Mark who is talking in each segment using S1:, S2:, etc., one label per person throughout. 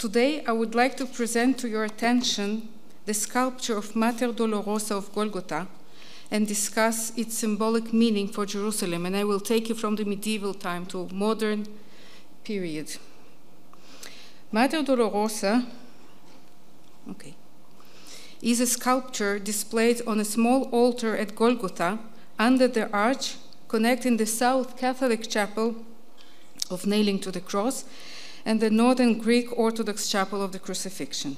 S1: Today, I would like to present to your attention the sculpture of Mater Dolorosa of Golgoltha and discuss its symbolic meaning for Jerusalem. And I will take you from the medieval time to modern period. Mater Dolorosa is a sculpture displayed on a small altar at Golgoltha under the arch connecting the South Catholic Chapel of Nailing to the Cross and the Northern Greek Orthodox Chapel of the Crucifixion.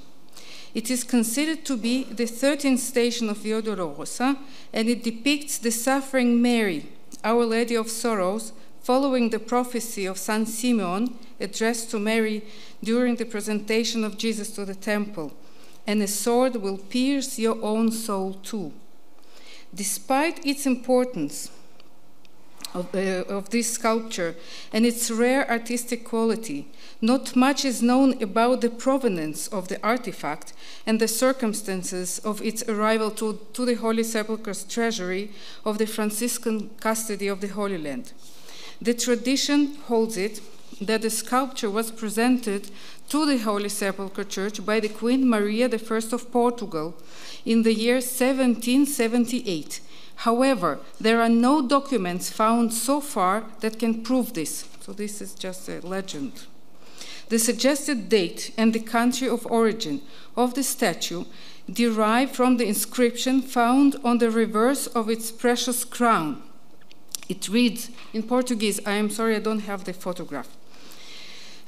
S1: It is considered to be the 13th station of Via Dolorosa, and it depicts the suffering Mary, Our Lady of Sorrows, following the prophecy of San Simeon addressed to Mary during the presentation of Jesus to the temple, and a sword will pierce your own soul too. Despite its importance of this sculpture and its rare artistic quality, not much is known about the provenance of the artifact and the circumstances of its arrival to the Holy Sepulchre's treasury of the Franciscan custody of the Holy Land. The tradition holds it that the sculpture was presented to the Holy Sepulchre Church by the Queen Maria I of Portugal in the year 1778. However, there are no documents found so far that can prove this, so this is just a legend. The suggested date and the country of origin of the statue derive from the inscription found on the reverse of its precious crown. It reads in Portuguese, I am sorry I don't have the photograph,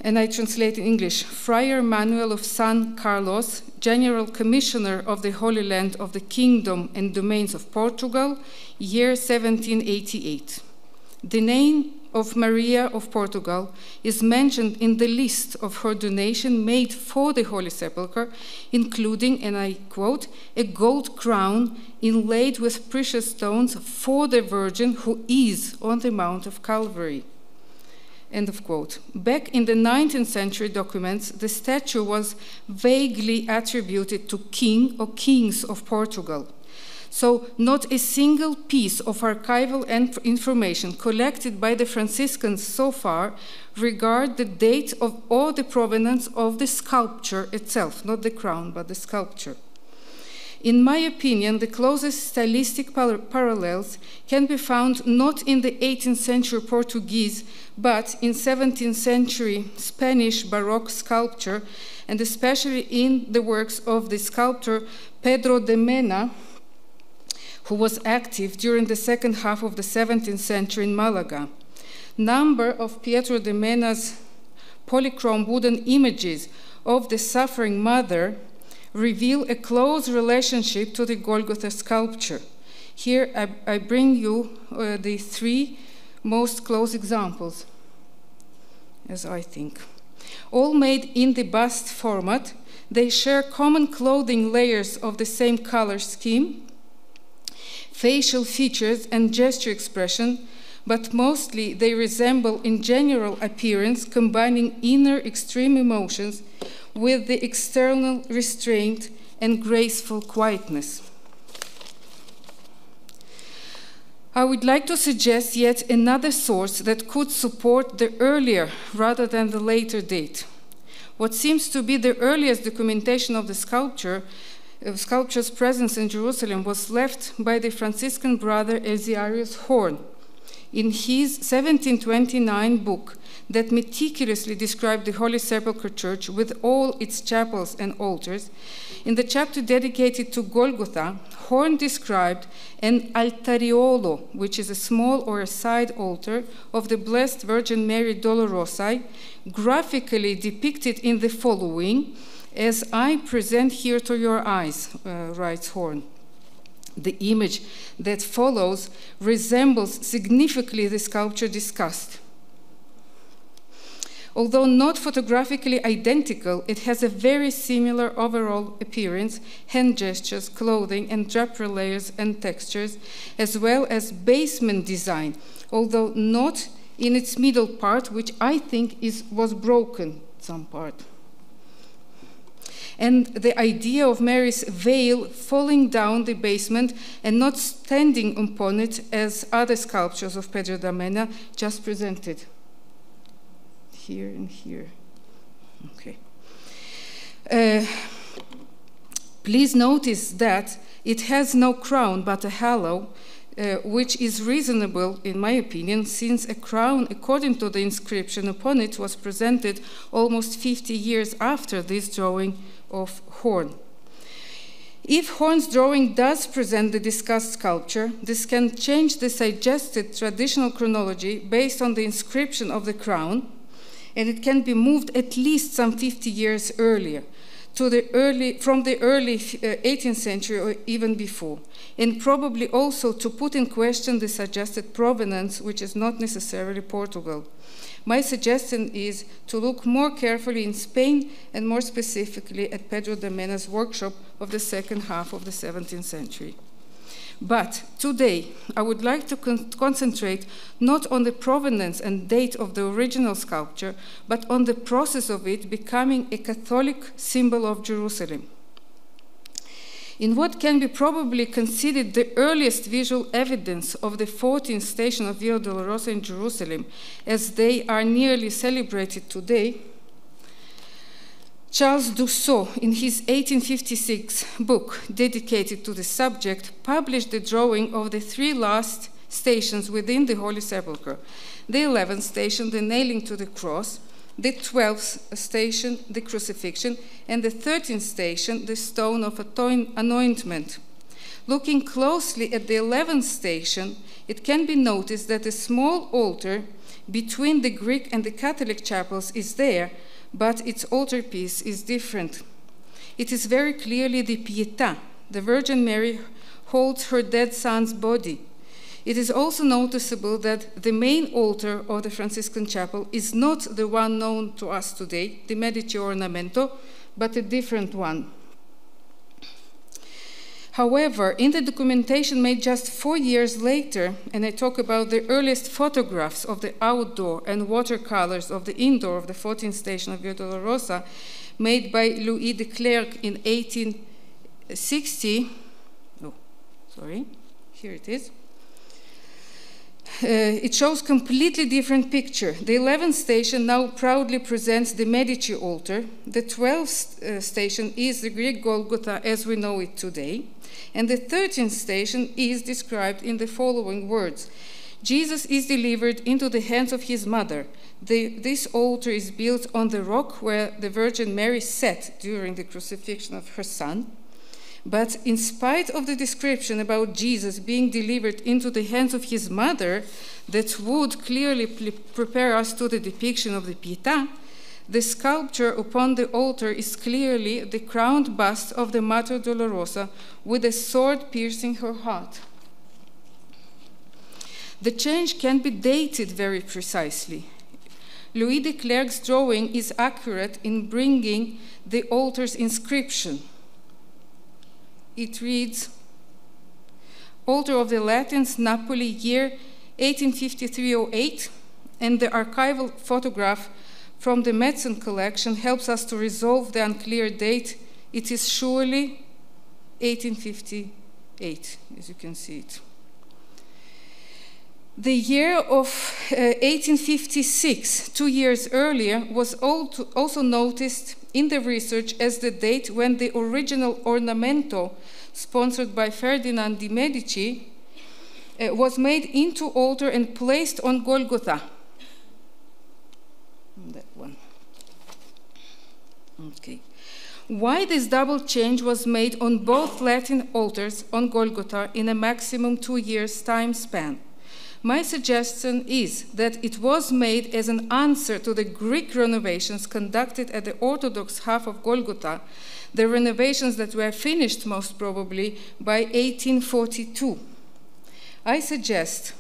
S1: and I translate in English, Friar Manuel of San Carlos, General Commissioner of the Holy Land of the Kingdom and Domains of Portugal, year 1788. The name of Maria of Portugal is mentioned in the list of her donation made for the Holy Sepulchre, including, and I quote, a gold crown inlaid with precious stones for the Virgin who is on the Mount of Calvary. End of quote. Back in the 19th century documents, the statue was vaguely attributed to king or kings of Portugal. So not a single piece of archival information collected by the Franciscans so far regard the date of or the provenance of the sculpture itself, not the crown, but the sculpture. In my opinion, the closest stylistic parallels can be found not in the 18th century Portuguese, but in 17th century Spanish Baroque sculpture, and especially in the works of the sculptor Pedro de Mena, who was active during the second half of the 17th century in Malaga. Number of Pietro de Mena's polychrome wooden images of the suffering mother reveal a close relationship to the Golgotha sculpture. Here I bring you the three most close examples, as I think. All made in the bust format, they share common clothing layers of the same color scheme, facial features and gesture expression, but mostly they resemble in general appearance, combining inner extreme emotions with the external restraint and graceful quietness. I would like to suggest yet another source that could support the earlier rather than the later date. What seems to be the earliest documentation of the sculpture's presence in Jerusalem was left by the Franciscan brother Elzarius Horn in his 1729 book that meticulously described the Holy Sepulchre Church with all its chapels and altars. In the chapter dedicated to Golgotha, Horn described an altariolo, which is a small or a side altar of the Blessed Virgin Mary Dolorosa, graphically depicted in the following, as I present here to your eyes, writes Horn. The image that follows resembles significantly the sculpture discussed. Although not photographically identical, it has a very similar overall appearance, hand gestures, clothing, and drapery layers and textures, as well as basement design, although not in its middle part, which I think was broken, some part. And the idea of Mary's veil falling down the basement and not standing upon it as other sculptures of Pedro de Mena just presented. Here and here. Okay. Please notice that it has no crown but a halo, which is reasonable, in my opinion, since a crown, according to the inscription upon it, was presented almost 50 years after this drawing of Horn. If Horn's drawing does present the discussed sculpture, this can change the suggested traditional chronology based on the inscription of the crown, and it can be moved at least some 50 years earlier, from the early 18th century or even before, and probably also to put in question the suggested provenance, which is not necessarily Portugal. My suggestion is to look more carefully in Spain and more specifically at Pedro de Mena's workshop of the second half of the 17th century. But today, I would like to concentrate not on the provenance and date of the original sculpture, but on the process of it becoming a Catholic symbol of Jerusalem. In what can be probably considered the earliest visual evidence of the 14th station of Via Dolorosa in Jerusalem, as they are nearly celebrated today, Charles Dussault, in his 1856 book dedicated to the subject, published the drawing of the 3 last stations within the Holy Sepulchre: the 11th station, the nailing to the cross; the 12th station, the crucifixion; and the 13th station, the stone of anointment. Looking closely at the 11th station, it can be noticed that a small altar between the Greek and the Catholic chapels is there, but its altarpiece is different. It is very clearly the Pietà. The Virgin Mary holds her dead son's body. It is also noticeable that the main altar of the Franciscan chapel is not the one known to us today, the Medici ornamento, but a different one. However, in the documentation made just 4 years later, and I talk about the earliest photographs of the outdoor and watercolors of the indoor of the 14th station of Via Dolorosa, made by Louis de Clercq in 1860, here it is. It shows completely different picture. The 11th station now proudly presents the Medici altar. The 12th station is the Greek Golgoltha as we know it today. And the 13th station is described in the following words: Jesus is delivered into the hands of his mother. This altar is built on the rock where the Virgin Mary sat during the crucifixion of her son. But in spite of the description about Jesus being delivered into the hands of his mother, that would clearly prepare us to the depiction of the Pietà, the sculpture upon the altar is clearly the crowned bust of the Mater Dolorosa with a sword piercing her heart. The change can be dated very precisely. Louis de Clercq's drawing is accurate in bringing the altar's inscription. It reads, Altar of the Latins, Napoli, year 1853-08, and the archival photograph from the Metzen collection helps us to resolve the unclear date. It is surely 1858, as you can see it. The year of 1856, 2 years earlier, was also noticed in the research as the date when the original ornamento, sponsored by Ferdinand de' Medici, was made into altar and placed on Golgoltha. That one. Okay. Why this double change was made on both Latin altars on Golgoltha in a maximum 2 years time span? My suggestion is that it was made as an answer to the Greek renovations conducted at the Orthodox half of Golgoltha, the renovations that were finished most probably by 1842. I suggest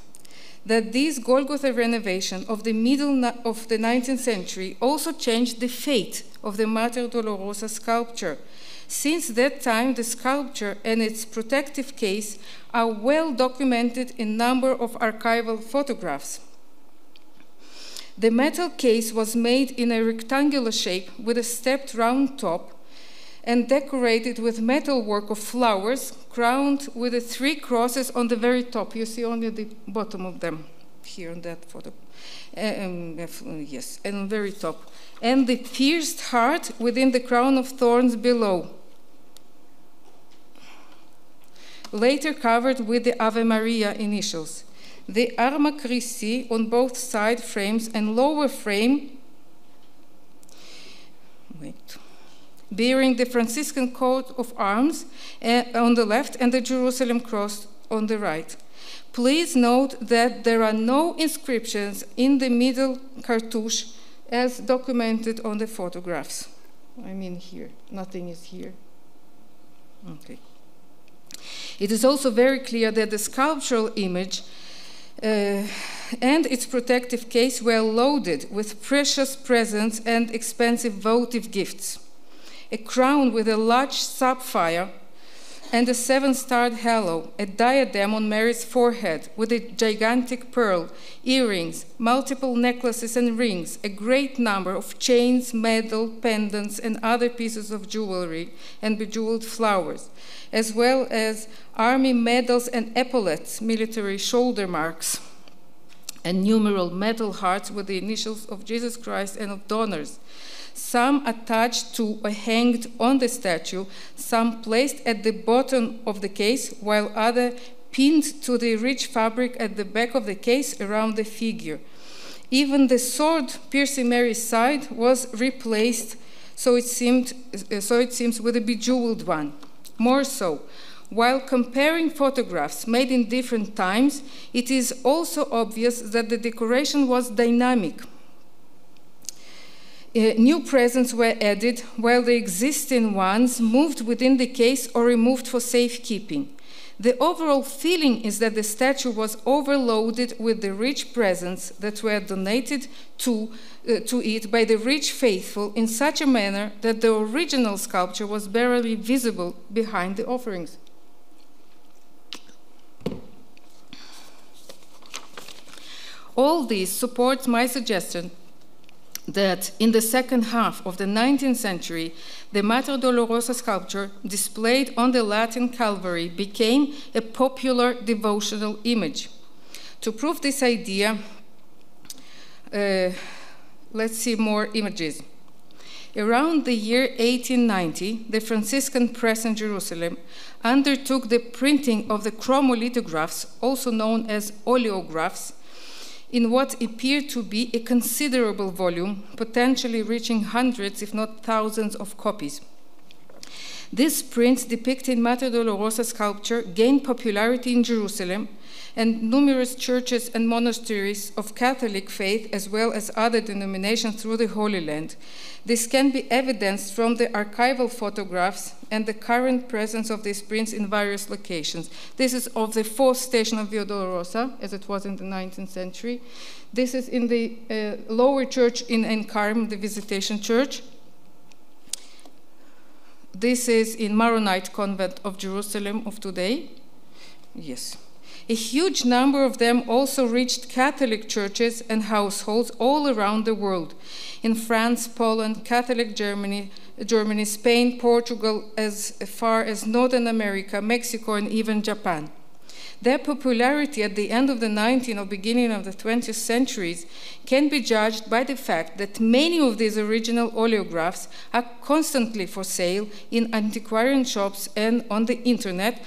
S1: that this Golgotha renovation of the middle of the 19th century also changed the fate of the Mater Dolorosa sculpture. Since that time, the sculpture and its protective case are well documented in a number of archival photographs. The metal case was made in a rectangular shape with a stepped round top and decorated with metalwork of flowers, crowned with the 3 crosses on the very top. You see only the bottom of them. here on that photo. Yes, and on the very top. And the pierced heart within the crown of thorns below, later covered with the Ave Maria initials. The Arma Christi on both side frames and lower frame, bearing the Franciscan coat of arms on the left and the Jerusalem cross on the right. Please note that there are no inscriptions in the middle cartouche as documented on the photographs. I mean here, nothing is here. Okay. It is also very clear that the sculptural image and its protective case were loaded with precious presents and expensive votive gifts. A crown with a large sapphire and a 7-starred halo, a diadem on Mary's forehead with a gigantic pearl, earrings, multiple necklaces and rings, a great number of chains, medal, pendants, and other pieces of jewelry and bejeweled flowers, as well as army medals and epaulets, military shoulder marks, and numeral metal hearts with the initials of Jesus Christ and of donors, some attached to or hanged on the statue, some placed at the bottom of the case, while others pinned to the rich fabric at the back of the case around the figure. Even the sword piercing Mary's side was replaced, so it seems, with a bejeweled one. More so, while comparing photographs made in different times, it is also obvious that the decoration was dynamic. New presents were added, while the existing ones moved within the case or removed for safekeeping. The overall feeling is that the statue was overloaded with the rich presents that were donated to it by the rich faithful in such a manner that the original sculpture was barely visible behind the offerings. All this supports my suggestion that in the second half of the 19th century, the Mater Dolorosa sculpture displayed on the Latin Calvary became a popular devotional image. To prove this idea, let's see more images. Around the year 1890, the Franciscan press in Jerusalem undertook the printing of the chromolithographs, also known as oleographs, in what appeared to be a considerable volume, potentially reaching hundreds, if not thousands, of copies. These prints depicting Mater Dolorosa sculpture gained popularity in Jerusalem, and numerous churches and monasteries of Catholic faith, as well as other denominations through the Holy Land. This can be evidenced from the archival photographs and the current presence of these prints in various locations. This is of the fourth station of Via Dolorosa, as it was in the 19th century. This is in the lower church in Encarm, the Visitation Church. This is in Maronite Convent of Jerusalem of today. Yes. A huge number of them also reached Catholic churches and households all around the world. In France, Poland, Catholic Germany, Spain, Portugal, as far as Northern America, Mexico, and even Japan. Their popularity at the end of the 19th or beginning of the 20th centuries can be judged by the fact that many of these original oleographs are constantly for sale in antiquarian shops and on the internet,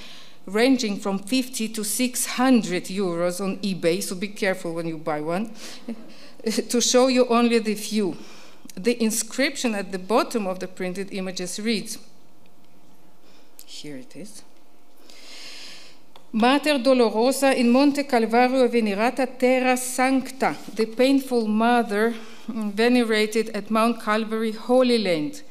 S1: ranging from 50 to 600 euros on eBay, so be careful when you buy one. To show you only the few. The inscription at the bottom of the printed images reads, here it is, Mater Dolorosa in Monte Calvario Venerata Terra Sancta, the painful mother venerated at Mount Calvary, Holy Land.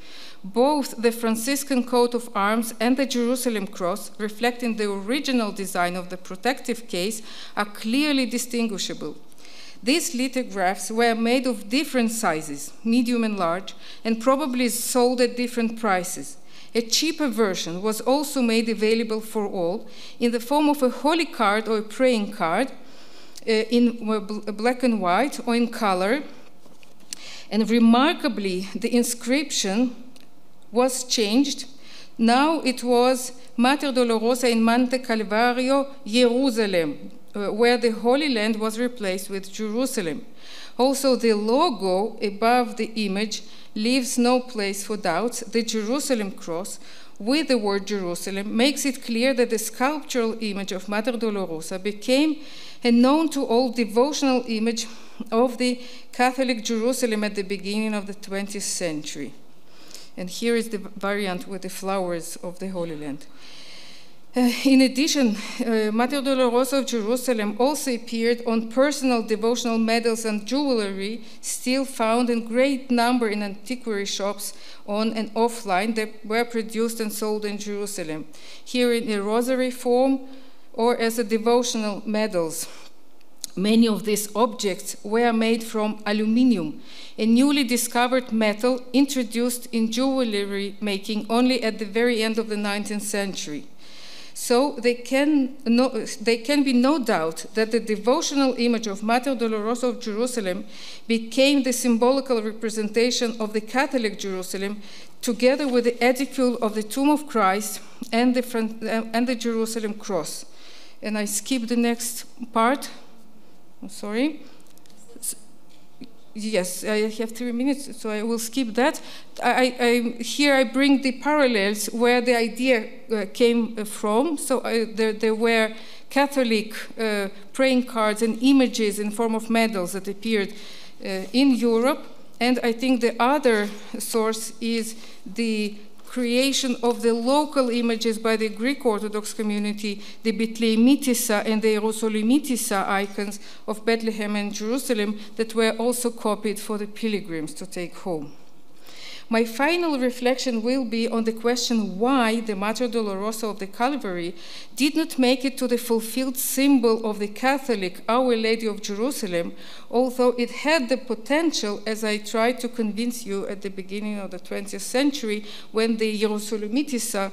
S1: Both the Franciscan coat of arms and the Jerusalem cross, reflecting the original design of the protective case, are clearly distinguishable. These lithographs were made of different sizes, medium and large, and probably sold at different prices. A cheaper version was also made available for all in the form of a holy card or a praying card in black and white or in color. And remarkably, the inscription was changed. Now it was Mater Dolorosa in Monte Calvario, Jerusalem, where the Holy Land was replaced with Jerusalem. Also, the logo above the image leaves no place for doubts. The Jerusalem cross with the word Jerusalem makes it clear that the sculptural image of Mater Dolorosa became a known to all devotional image of the Catholic Jerusalem at the beginning of the 20th century. And here is the variant with the flowers of the Holy Land. In addition, Mater Dolorosa of Jerusalem also appeared on personal devotional medals and jewelry still found in great number in antiquary shops on and offline that were produced and sold in Jerusalem, here in a rosary form or as a devotional medals. Many of these objects were made from aluminium, a newly discovered metal introduced in jewelry making only at the very end of the 19th century. So there can be no doubt that the devotional image of Mater Dolorosa of Jerusalem became the symbolical representation of the Catholic Jerusalem, together with the edicule of the tomb of Christ and the Jerusalem cross. And I skip the next part. I'm sorry. Yes, I have 3 minutes, so I will skip that. Here I bring the parallels where the idea came from. So there were Catholic praying cards and images in form of medals that appeared in Europe. And I think the other source is the creation of the local images by the Greek Orthodox community, the Bethlehemitiza and the Hierosolimitiza icons of Bethlehem and Jerusalem that were also copied for the pilgrims to take home. My final reflection will be on the question why the Mater Dolorosa of the Calvary did not make it to the fulfilled symbol of the Catholic Our Lady of Jerusalem, although it had the potential, as I tried to convince you at the beginning of the 20th century, when the Hierosolimitiza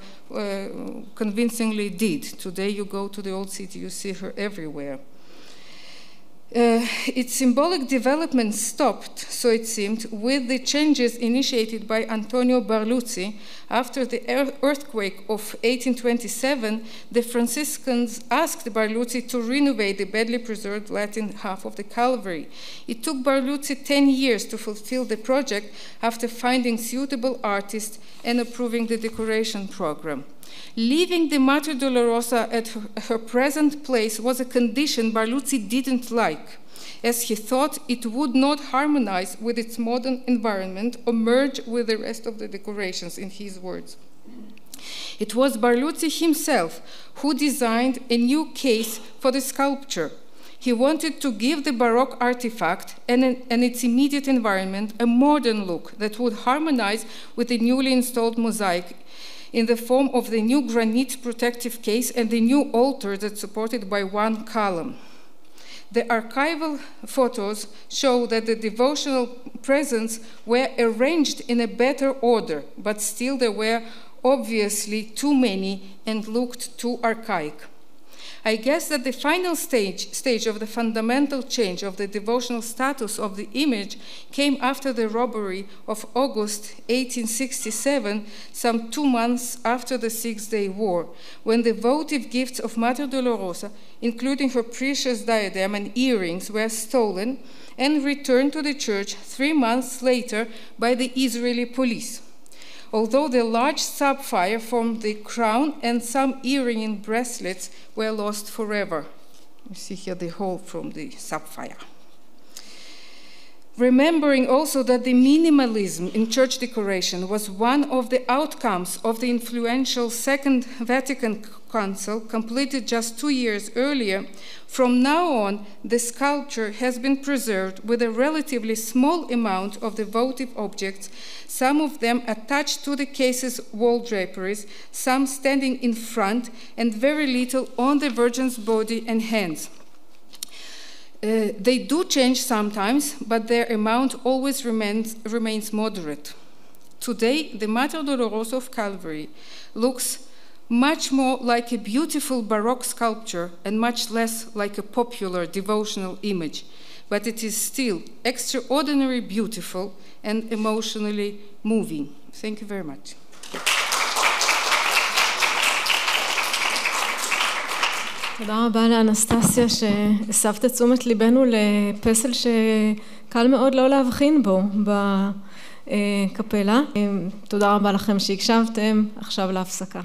S1: convincingly did. Today you go to the Old City, you see her everywhere. Its symbolic development stopped, so it seemed, with the changes initiated by Antonio Barluzzi. After the earthquake of 1827, the Franciscans asked Barluzzi to renovate the badly preserved Latin half of the Calvary. It took Barluzzi 10 years to fulfill the project after finding suitable artists and approving the decoration program. Leaving the Mater Dolorosa at her present place was a condition Barluzzi didn't like, as he thought it would not harmonize with its modern environment or merge with the rest of the decorations, in his words. It was Barluzzi himself who designed a new case for the sculpture. He wanted to give the Baroque artifact and its immediate environment a modern look that would harmonize with the newly installed mosaic in the form of the new granite protective case and the new altar that's supported by one column. The archival photos show that the devotional presents were arranged in a better order, but still there were obviously too many and looked too archaic. I guess that the final stage of the fundamental change of the devotional status of the image came after the robbery of August 1867, some 2 months after the Six-Day War, when the votive gifts of Mater Dolorosa, including her precious diadem and earrings, were stolen and returned to the church 3 months later by the Israeli police. Although the large sapphire formed the crown and some earring and bracelets were lost forever. You see here the hole from the sapphire. Remembering also that the minimalism in church decoration was one of the outcomes of the influential Second Vatican Council, completed just 2 years earlier, from now on, the sculpture has been preserved with a relatively small amount of the votive objects, some of them attached to the case's wall draperies, some standing in front, and very little on the Virgin's body and hands. They do change sometimes, but their amount always remains moderate. Today, the Mater Dolorosa of Calvary looks much more like a beautiful Baroque sculpture and much less like a popular devotional image, but it is still extraordinarily beautiful and emotionally moving. Thank you very much.
S2: תודה רבה לאנסטסיה שהסבת תשומת ליבנו לפסל שקל מאוד לא להבחין בו בקפלה. תודה רבה לכם שהקשבתם, עכשיו להפסקה.